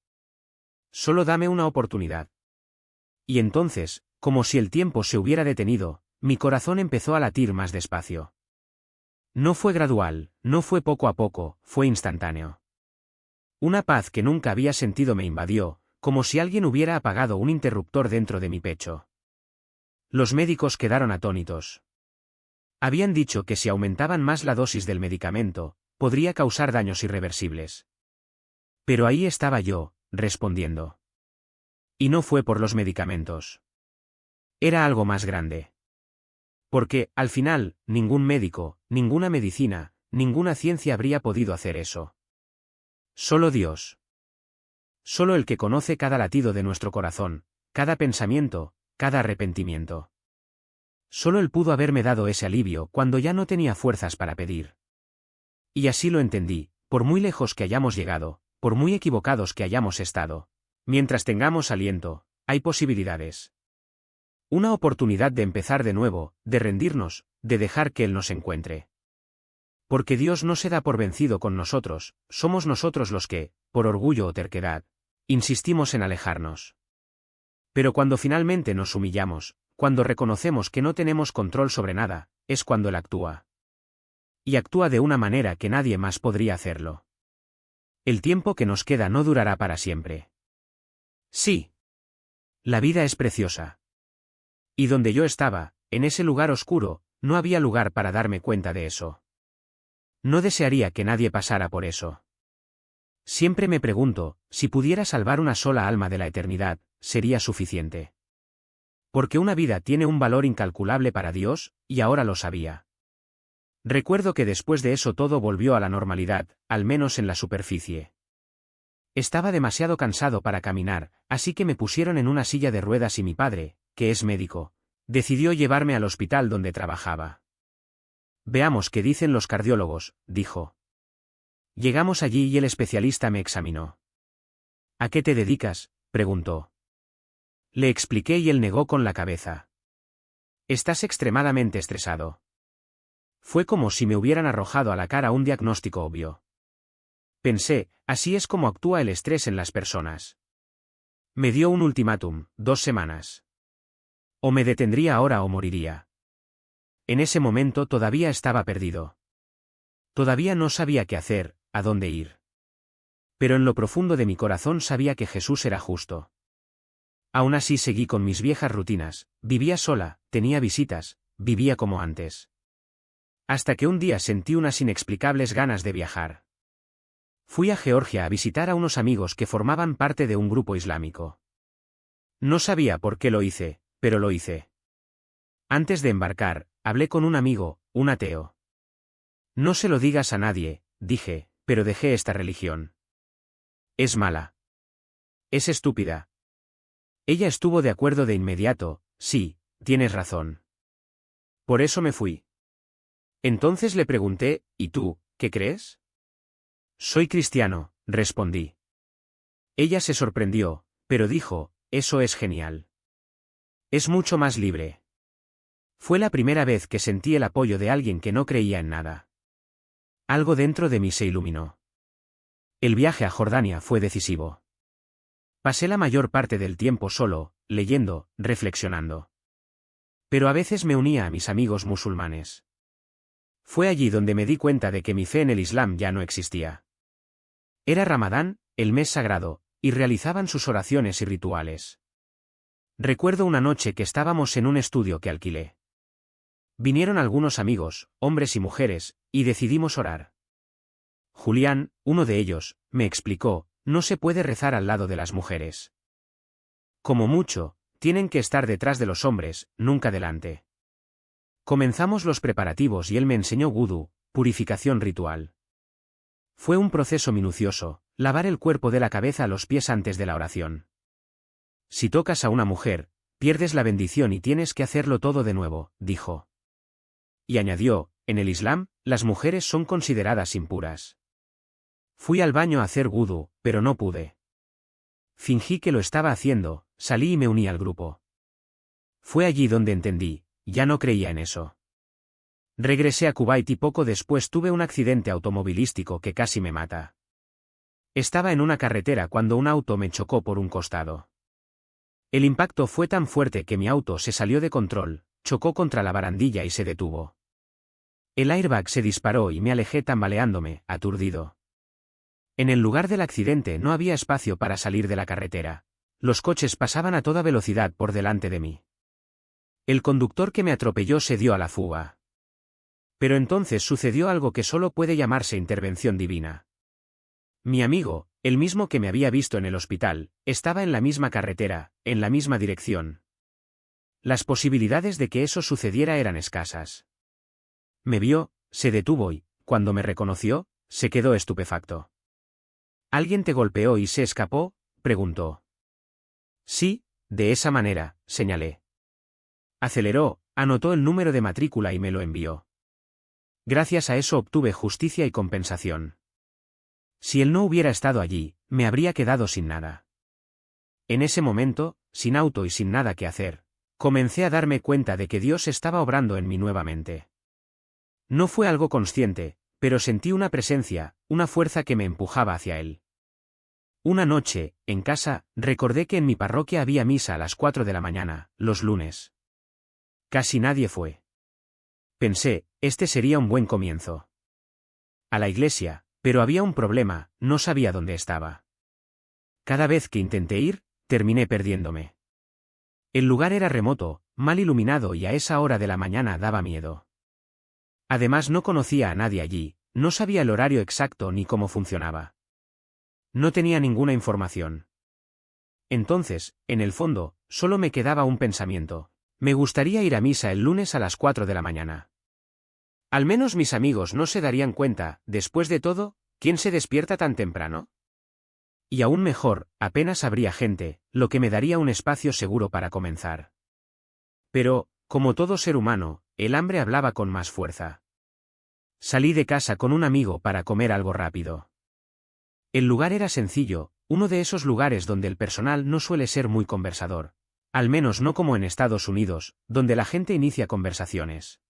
Solo dame una oportunidad. Y entonces, como si el tiempo se hubiera detenido, mi corazón empezó a latir más despacio. No fue gradual, no fue poco a poco, fue instantáneo. Una paz que nunca había sentido me invadió, como si alguien hubiera apagado un interruptor dentro de mi pecho. Los médicos quedaron atónitos. Habían dicho que si aumentaban más la dosis del medicamento, podría causar daños irreversibles. Pero ahí estaba yo, respondiendo. Y no fue por los medicamentos. Era algo más grande. Porque, al final, ningún médico, ninguna medicina, ninguna ciencia habría podido hacer eso. Solo Dios. Solo el que conoce cada latido de nuestro corazón, cada pensamiento, cada arrepentimiento. Solo Él pudo haberme dado ese alivio cuando ya no tenía fuerzas para pedir. Y así lo entendí: por muy lejos que hayamos llegado, por muy equivocados que hayamos estado, mientras tengamos aliento, hay posibilidades. Una oportunidad de empezar de nuevo, de rendirnos, de dejar que Él nos encuentre. Porque Dios no se da por vencido con nosotros, somos nosotros los que, por orgullo o terquedad, insistimos en alejarnos. Pero cuando finalmente nos humillamos, cuando reconocemos que no tenemos control sobre nada, es cuando Él actúa. Y actúa de una manera que nadie más podría hacerlo. El tiempo que nos queda no durará para siempre. Sí. La vida es preciosa. Y donde yo estaba, en ese lugar oscuro, no había lugar para darme cuenta de eso. No desearía que nadie pasara por eso. Siempre me pregunto, si pudiera salvar una sola alma de la eternidad, ¿sería suficiente? Porque una vida tiene un valor incalculable para Dios, y ahora lo sabía. Recuerdo que después de eso todo volvió a la normalidad, al menos en la superficie. Estaba demasiado cansado para caminar, así que me pusieron en una silla de ruedas y mi padre, que es médico, decidió llevarme al hospital donde trabajaba. Veamos qué dicen los cardiólogos, dijo. Llegamos allí y el especialista me examinó. ¿A qué te dedicas?, preguntó. Le expliqué y él negó con la cabeza. Estás extremadamente estresado. Fue como si me hubieran arrojado a la cara un diagnóstico obvio. Pensé, así es como actúa el estrés en las personas. Me dio un ultimátum, 2 semanas. O me detendría ahora o moriría. En ese momento todavía estaba perdido. Todavía no sabía qué hacer, a dónde ir. Pero en lo profundo de mi corazón sabía que Jesús era justo. Aún así seguí con mis viejas rutinas, vivía sola, tenía visitas, vivía como antes. Hasta que un día sentí unas inexplicables ganas de viajar. Fui a Georgia a visitar a unos amigos que formaban parte de un grupo islámico. No sabía por qué lo hice, pero lo hice. Antes de embarcar, hablé con un amigo, un ateo. No se lo digas a nadie, dije, pero dejé esta religión. Es mala. Es estúpida. Ella estuvo de acuerdo de inmediato, sí, tienes razón. Por eso me fui. Entonces le pregunté, ¿y tú, qué crees? Soy cristiano, respondí. Ella se sorprendió, pero dijo, eso es genial. Es mucho más libre. Fue la primera vez que sentí el apoyo de alguien que no creía en nada. Algo dentro de mí se iluminó. El viaje a Jordania fue decisivo. Pasé la mayor parte del tiempo solo, leyendo, reflexionando. Pero a veces me unía a mis amigos musulmanes. Fue allí donde me di cuenta de que mi fe en el Islam ya no existía. Era Ramadán, el mes sagrado, y realizaban sus oraciones y rituales. Recuerdo una noche que estábamos en un estudio que alquilé. Vinieron algunos amigos, hombres y mujeres, y decidimos orar. Julián, uno de ellos, me explicó, no se puede rezar al lado de las mujeres. Como mucho, tienen que estar detrás de los hombres, nunca delante. Comenzamos los preparativos y él me enseñó wudú, purificación ritual. Fue un proceso minucioso, lavar el cuerpo de la cabeza a los pies antes de la oración. Si tocas a una mujer, pierdes la bendición y tienes que hacerlo todo de nuevo, dijo. Y añadió, en el Islam, las mujeres son consideradas impuras. Fui al baño a hacer wudú, pero no pude. Fingí que lo estaba haciendo, salí y me uní al grupo. Fue allí donde entendí, ya no creía en eso. Regresé a Kuwait y poco después tuve un accidente automovilístico que casi me mata. Estaba en una carretera cuando un auto me chocó por un costado. El impacto fue tan fuerte que mi auto se salió de control, chocó contra la barandilla y se detuvo. El airbag se disparó y me alejé tambaleándome, aturdido. En el lugar del accidente no había espacio para salir de la carretera. Los coches pasaban a toda velocidad por delante de mí. El conductor que me atropelló se dio a la fuga. Pero entonces sucedió algo que solo puede llamarse intervención divina. Mi amigo, el mismo que me había visto en el hospital, estaba en la misma carretera, en la misma dirección. Las posibilidades de que eso sucediera eran escasas. Me vio, se detuvo y, cuando me reconoció, se quedó estupefacto. ¿Alguien te golpeó y se escapó?, preguntó. Sí, de esa manera, señalé. Aceleró, anotó el número de matrícula y me lo envió. Gracias a eso obtuve justicia y compensación. Si él no hubiera estado allí, me habría quedado sin nada. En ese momento, sin auto y sin nada que hacer, comencé a darme cuenta de que Dios estaba obrando en mí nuevamente. No fue algo consciente, pero sentí una presencia, una fuerza que me empujaba hacia él. Una noche, en casa, recordé que en mi parroquia había misa a las 4 de la mañana, los lunes. Casi nadie fue. Pensé, este sería un buen comienzo. A la iglesia, pero había un problema, no sabía dónde estaba. Cada vez que intenté ir, terminé perdiéndome. El lugar era remoto, mal iluminado y a esa hora de la mañana daba miedo. Además no conocía a nadie allí, no sabía el horario exacto ni cómo funcionaba. No tenía ninguna información. Entonces, en el fondo, solo me quedaba un pensamiento. Me gustaría ir a misa el lunes a las 4 de la mañana. Al menos mis amigos no se darían cuenta, después de todo, ¿quién se despierta tan temprano? Y aún mejor, apenas habría gente, lo que me daría un espacio seguro para comenzar. Pero, como todo ser humano, el hambre hablaba con más fuerza. Salí de casa con un amigo para comer algo rápido. El lugar era sencillo, uno de esos lugares donde el personal no suele ser muy conversador. Al menos no como en Estados Unidos, donde la gente inicia conversaciones.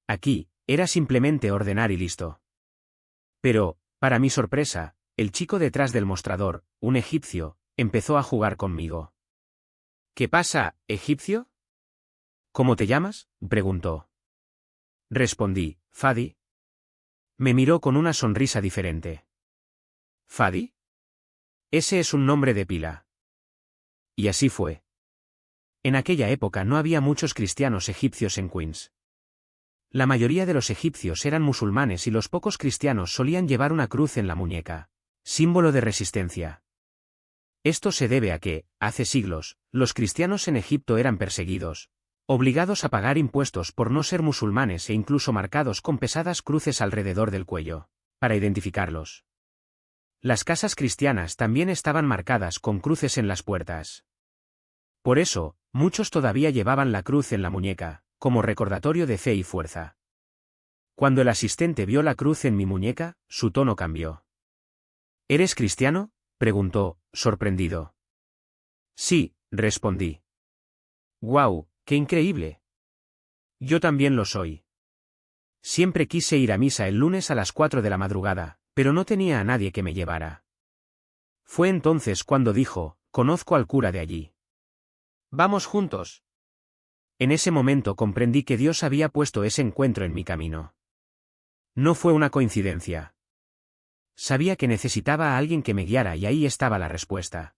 Aquí, era simplemente ordenar y listo. Pero, para mi sorpresa, el chico detrás del mostrador, un egipcio, empezó a jugar conmigo. ¿Qué pasa, egipcio? ¿Cómo te llamas?, preguntó. Respondí, Fadi. Me miró con una sonrisa diferente. ¿Fadi? Ese es un nombre de pila. Y así fue. En aquella época no había muchos cristianos egipcios en Queens. La mayoría de los egipcios eran musulmanes y los pocos cristianos solían llevar una cruz en la muñeca, símbolo de resistencia. Esto se debe a que, hace siglos, los cristianos en Egipto eran perseguidos, obligados a pagar impuestos por no ser musulmanes e incluso marcados con pesadas cruces alrededor del cuello, para identificarlos. Las casas cristianas también estaban marcadas con cruces en las puertas. Por eso, muchos todavía llevaban la cruz en la muñeca, como recordatorio de fe y fuerza. Cuando el asistente vio la cruz en mi muñeca, su tono cambió. ¿Eres cristiano?, preguntó, sorprendido. Sí, respondí. ¡Guau, qué increíble! Yo también lo soy. Siempre quise ir a misa el lunes a las 4 de la madrugada, pero no tenía a nadie que me llevara. Fue entonces cuando dijo, conozco al cura de allí. Vamos juntos. En ese momento comprendí que Dios había puesto ese encuentro en mi camino. No fue una coincidencia. Sabía que necesitaba a alguien que me guiara y ahí estaba la respuesta.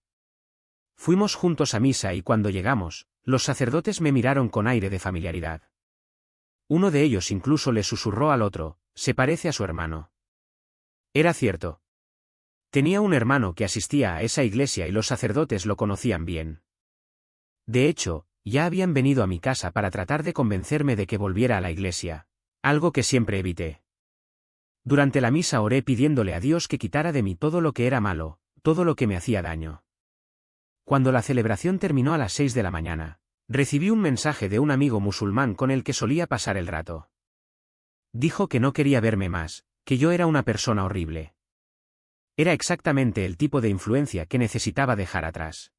Fuimos juntos a misa y cuando llegamos, los sacerdotes me miraron con aire de familiaridad. Uno de ellos incluso le susurró al otro, se parece a su hermano. Era cierto. Tenía un hermano que asistía a esa iglesia y los sacerdotes lo conocían bien. De hecho, ya habían venido a mi casa para tratar de convencerme de que volviera a la iglesia, algo que siempre evité. Durante la misa oré pidiéndole a Dios que quitara de mí todo lo que era malo, todo lo que me hacía daño. Cuando la celebración terminó a las 6 de la mañana, recibí un mensaje de un amigo musulmán con el que solía pasar el rato. Dijo que no quería verme más, que yo era una persona horrible. Era exactamente el tipo de influencia que necesitaba dejar atrás.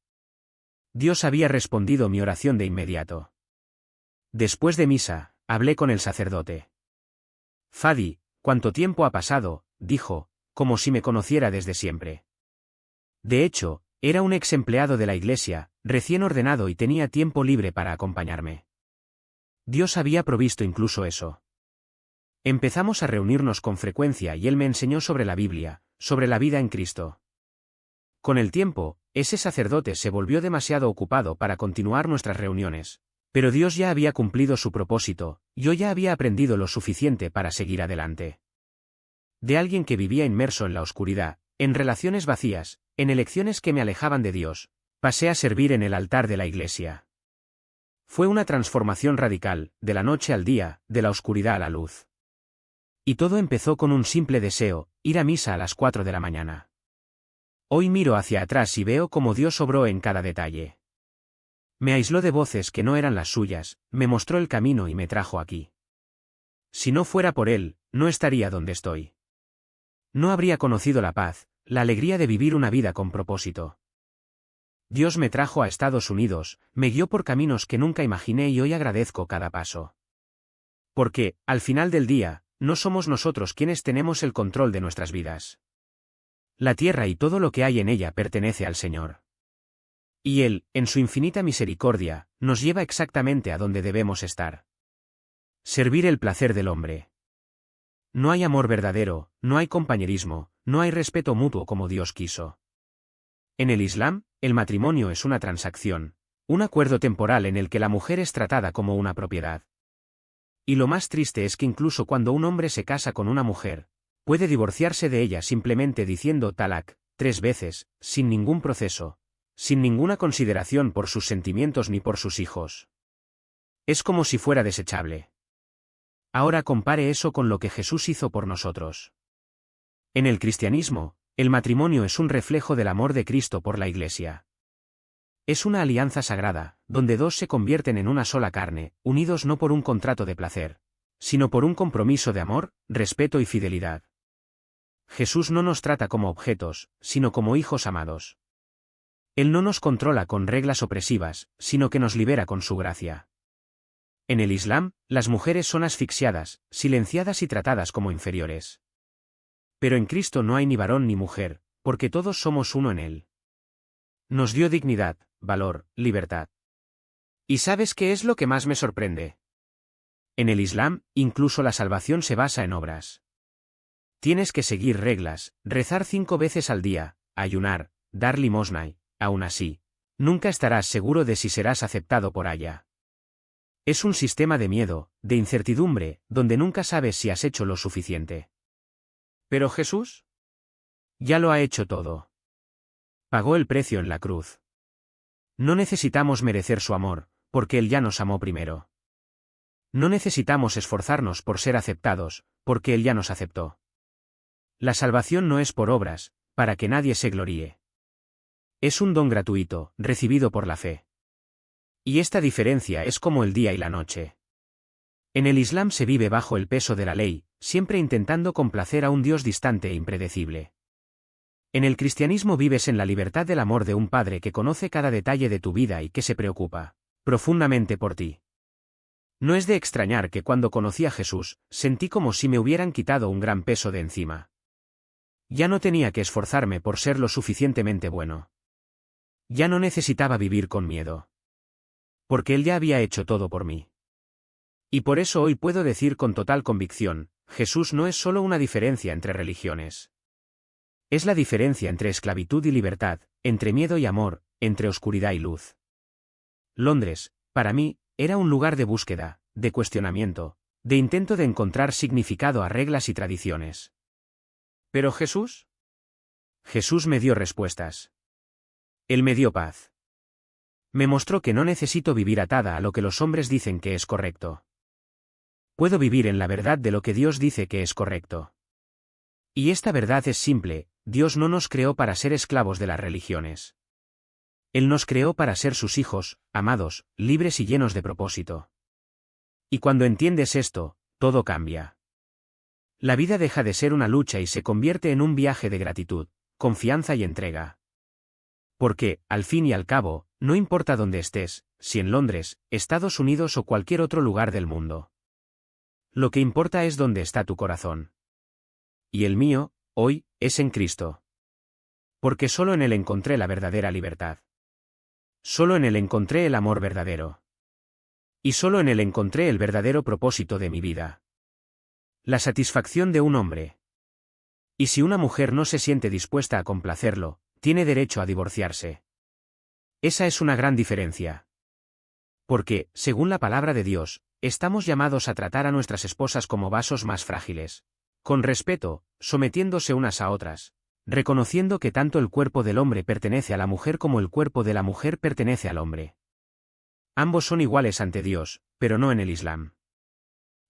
Dios había respondido mi oración de inmediato. Después de misa, hablé con el sacerdote. Fadi, ¿cuánto tiempo ha pasado?, dijo, como si me conociera desde siempre. De hecho, era un ex empleado de la iglesia, recién ordenado y tenía tiempo libre para acompañarme. Dios había provisto incluso eso. Empezamos a reunirnos con frecuencia y él me enseñó sobre la Biblia, sobre la vida en Cristo. Con el tiempo, ese sacerdote se volvió demasiado ocupado para continuar nuestras reuniones, pero Dios ya había cumplido su propósito, yo ya había aprendido lo suficiente para seguir adelante. De alguien que vivía inmerso en la oscuridad, en relaciones vacías, en elecciones que me alejaban de Dios, pasé a servir en el altar de la iglesia. Fue una transformación radical, de la noche al día, de la oscuridad a la luz. Y todo empezó con un simple deseo, ir a misa a las 4 de la mañana. Hoy miro hacia atrás y veo cómo Dios obró en cada detalle. Me aisló de voces que no eran las suyas, me mostró el camino y me trajo aquí. Si no fuera por él, no estaría donde estoy. No habría conocido la paz, la alegría de vivir una vida con propósito. Dios me trajo a Estados Unidos, me guió por caminos que nunca imaginé y hoy agradezco cada paso. Porque, al final del día, no somos nosotros quienes tenemos el control de nuestras vidas. La tierra y todo lo que hay en ella pertenece al Señor. Y Él, en su infinita misericordia, nos lleva exactamente a donde debemos estar. Servir el placer del hombre. No hay amor verdadero, no hay compañerismo, no hay respeto mutuo como Dios quiso. En el Islam, el matrimonio es una transacción, un acuerdo temporal en el que la mujer es tratada como una propiedad. Y lo más triste es que incluso cuando un hombre se casa con una mujer, puede divorciarse de ella simplemente diciendo talak 3 veces, sin ningún proceso, sin ninguna consideración por sus sentimientos ni por sus hijos. Es como si fuera desechable. Ahora compare eso con lo que Jesús hizo por nosotros. En el cristianismo, el matrimonio es un reflejo del amor de Cristo por la Iglesia. Es una alianza sagrada, donde dos se convierten en una sola carne, unidos no por un contrato de placer, sino por un compromiso de amor, respeto y fidelidad. Jesús no nos trata como objetos, sino como hijos amados. Él no nos controla con reglas opresivas, sino que nos libera con su gracia. En el Islam, las mujeres son asfixiadas, silenciadas y tratadas como inferiores. Pero en Cristo no hay ni varón ni mujer, porque todos somos uno en Él. Nos dio dignidad, valor, libertad. ¿Y sabes qué es lo que más me sorprende? En el Islam, incluso la salvación se basa en obras. Tienes que seguir reglas, rezar 5 veces al día, ayunar, dar limosna y, aún así, nunca estarás seguro de si serás aceptado por Allah. Es un sistema de miedo, de incertidumbre, donde nunca sabes si has hecho lo suficiente. ¿Pero Jesús? Ya lo ha hecho todo. Pagó el precio en la cruz. No necesitamos merecer su amor, porque Él ya nos amó primero. No necesitamos esforzarnos por ser aceptados, porque Él ya nos aceptó. La salvación no es por obras, para que nadie se gloríe. Es un don gratuito, recibido por la fe. Y esta diferencia es como el día y la noche. En el Islam se vive bajo el peso de la ley, siempre intentando complacer a un Dios distante e impredecible. En el cristianismo vives en la libertad del amor de un Padre que conoce cada detalle de tu vida y que se preocupa profundamente por ti. No es de extrañar que cuando conocí a Jesús, sentí como si me hubieran quitado un gran peso de encima. Ya no tenía que esforzarme por ser lo suficientemente bueno. Ya no necesitaba vivir con miedo. Porque Él ya había hecho todo por mí. Y por eso hoy puedo decir con total convicción, Jesús no es solo una diferencia entre religiones. Es la diferencia entre esclavitud y libertad, entre miedo y amor, entre oscuridad y luz. Londres, para mí, era un lugar de búsqueda, de cuestionamiento, de intento de encontrar significado a reglas y tradiciones. ¿Pero Jesús? Jesús me dio respuestas. Él me dio paz. Me mostró que no necesito vivir atada a lo que los hombres dicen que es correcto. Puedo vivir en la verdad de lo que Dios dice que es correcto. Y esta verdad es simple: Dios no nos creó para ser esclavos de las religiones. Él nos creó para ser sus hijos, amados, libres y llenos de propósito. Y cuando entiendes esto, todo cambia. La vida deja de ser una lucha y se convierte en un viaje de gratitud, confianza y entrega. Porque, al fin y al cabo, no importa dónde estés, si en Londres, Estados Unidos o cualquier otro lugar del mundo. Lo que importa es dónde está tu corazón. Y el mío, hoy, es en Cristo. Porque solo en Él encontré la verdadera libertad. Solo en Él encontré el amor verdadero. Y solo en Él encontré el verdadero propósito de mi vida. La satisfacción de un hombre. Y si una mujer no se siente dispuesta a complacerlo, tiene derecho a divorciarse. Esa es una gran diferencia. Porque, según la palabra de Dios, estamos llamados a tratar a nuestras esposas como vasos más frágiles. Con respeto, sometiéndose unas a otras, reconociendo que tanto el cuerpo del hombre pertenece a la mujer como el cuerpo de la mujer pertenece al hombre. Ambos son iguales ante Dios, pero no en el Islam.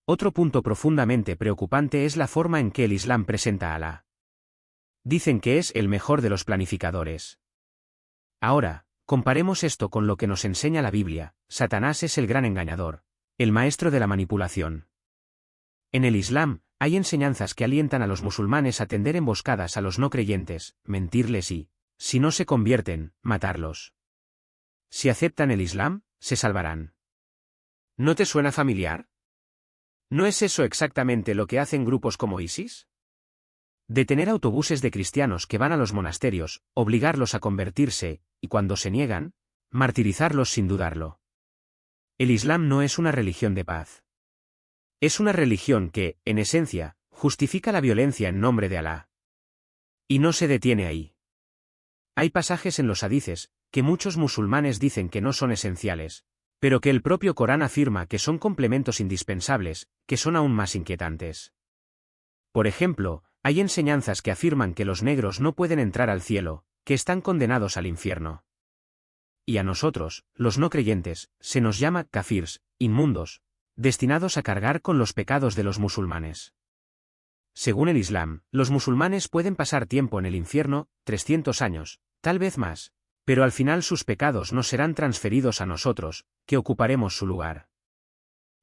Otro punto profundamente preocupante es la forma en que el Islam presenta a Alá. Dicen que es el mejor de los planificadores. Ahora, comparemos esto con lo que nos enseña la Biblia: Satanás es el gran engañador, el maestro de la manipulación. En el Islam, hay enseñanzas que alientan a los musulmanes a tender emboscadas a los no creyentes, mentirles y, si no se convierten, matarlos. Si aceptan el Islam, se salvarán. ¿No te suena familiar? ¿No es eso exactamente lo que hacen grupos como ISIS? Detener autobuses de cristianos que van a los monasterios, obligarlos a convertirse, y cuando se niegan, martirizarlos sin dudarlo. El Islam no es una religión de paz. Es una religión que, en esencia, justifica la violencia en nombre de Alá. Y no se detiene ahí. Hay pasajes en los hadices, que muchos musulmanes dicen que no son esenciales, pero que el propio Corán afirma que son complementos indispensables, que son aún más inquietantes. Por ejemplo, hay enseñanzas que afirman que los negros no pueden entrar al cielo, que están condenados al infierno. Y a nosotros, los no creyentes, se nos llama kafirs, inmundos, destinados a cargar con los pecados de los musulmanes. Según el Islam, los musulmanes pueden pasar tiempo en el infierno, 300 años, tal vez más, pero al final sus pecados no serán transferidos a nosotros, que ocuparemos su lugar.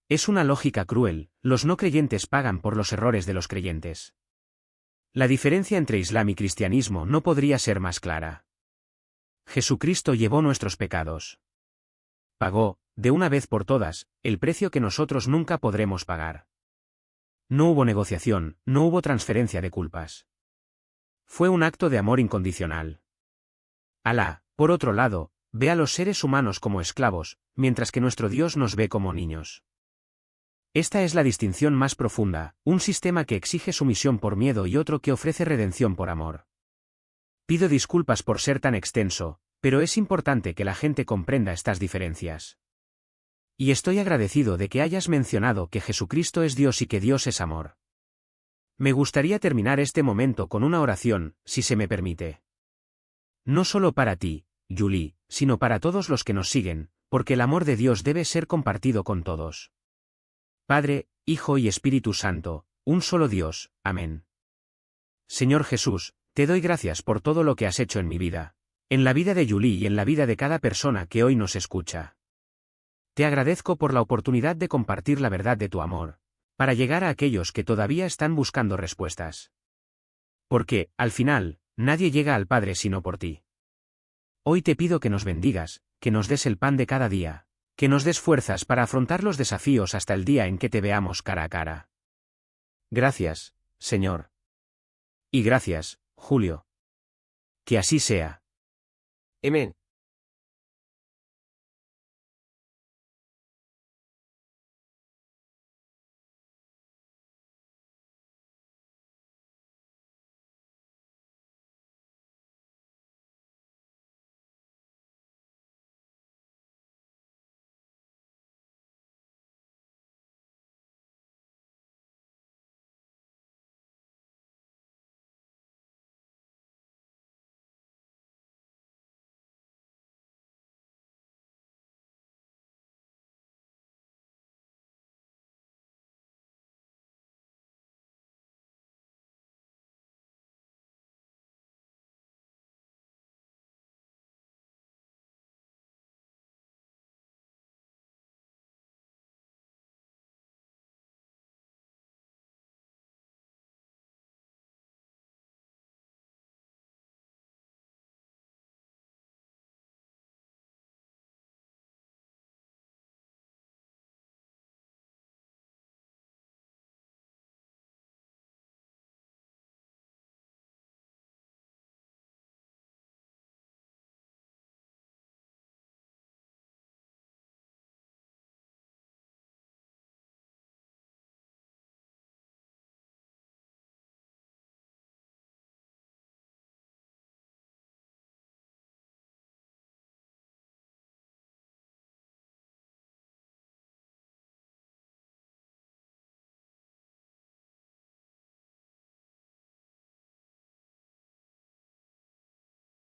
Es una lógica cruel, los no creyentes pagan por los errores de los creyentes. La diferencia entre Islam y cristianismo no podría ser más clara. Jesucristo llevó nuestros pecados. Pagó, de una vez por todas, el precio que nosotros nunca podremos pagar. No hubo negociación, no hubo transferencia de culpas. Fue un acto de amor incondicional. Alá, por otro lado, ve a los seres humanos como esclavos, mientras que nuestro Dios nos ve como niños. Esta es la distinción más profunda, un sistema que exige sumisión por miedo y otro que ofrece redención por amor. Pido disculpas por ser tan extenso, pero es importante que la gente comprenda estas diferencias. Y estoy agradecido de que hayas mencionado que Jesucristo es Dios y que Dios es amor. Me gustaría terminar este momento con una oración, si se me permite. No solo para ti, Julie, sino para todos los que nos siguen, porque el amor de Dios debe ser compartido con todos. Padre, Hijo y Espíritu Santo, un solo Dios, amén. Señor Jesús, te doy gracias por todo lo que has hecho en mi vida, en la vida de Julie y en la vida de cada persona que hoy nos escucha. Te agradezco por la oportunidad de compartir la verdad de tu amor, para llegar a aquellos que todavía están buscando respuestas. Porque, al final, nadie llega al Padre sino por ti. Hoy te pido que nos bendigas, que nos des el pan de cada día, que nos des fuerzas para afrontar los desafíos hasta el día en que te veamos cara a cara. Gracias, Señor. Y gracias, Julio. Que así sea. Amén.